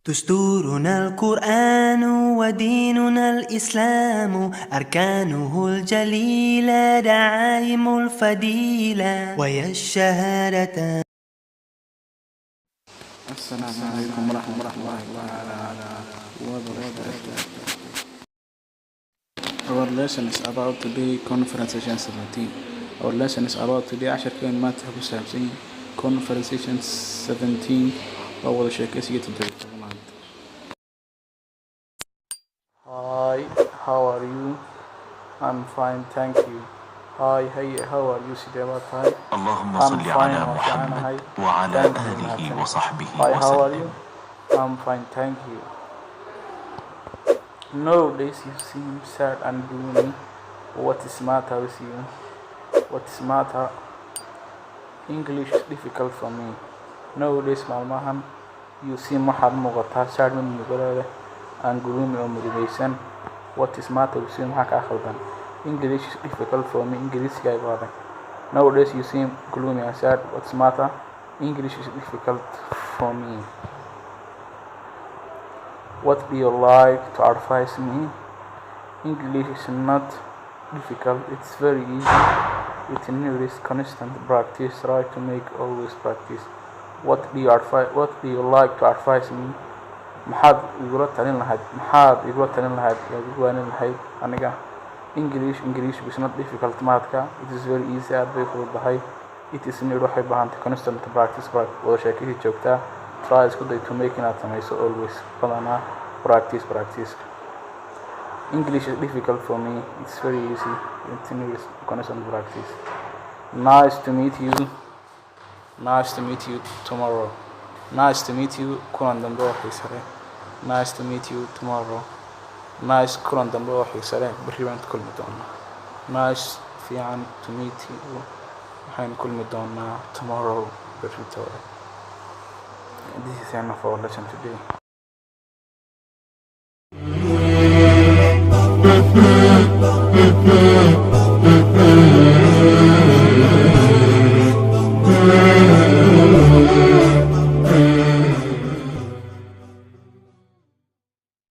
دستورنا القرآن وديننا الإسلام أركانه الجليلة دعائم الفضيلة وهي الشهادة. السلام عليكم ورحمة الله وبركاته. Our lesson is about today conversation 17. Our lesson is about today 10 كلمات حكوا سابسين conversation 17 Wadasheekeysi today. Hi, how are you? I'm fine, thank you. Hi, hey, how are you? Sidewatahay? اللهم I'm صل fine, على محمد وعلى thank you. آله وصحبه Hi, how are وسلم. you? I'm fine, thank you. Nowadays you seem sad and gloomy. What is matter with you? What is matter? English is difficult for me. Nowadays maalmahan you seem waxaad muuqataa sad mid mugaleeda and gloomy oo murugaysan. What is matter with you? Maxaa kaa khaldan? English is difficult for me. Ingiriisiga ay adag. Nowadays you seem gloomy and sad. What is matter? English is difficult for me. What do you like to advise me? English is not difficult, it's very easy. It needs constant practice. Try to make always practice. What do you like to advise me? maxaad igula talin lahayd yaad igu waanin lahayd aniga? English is not difficult maadka. It is very easy. aad bay fududahay. It is need waxay baahantay constant practice. Wadasheekeysi joogtaa. Try isku day to make inaad samayso always badanaa practice. English is difficult for me. It's very easy. It needs constant practice. Nice to meet you tomorrow. Nice to meet you kulan dambe oo xiiso leh. Nice to meet you tomorrow. Nice kulan dambe oo xiiso leh. Berri baan kulmi doonaa. Nice fiican to meet you. waxaan kulmi doonaa tomorrow berri toole. This is enough for our lesson today.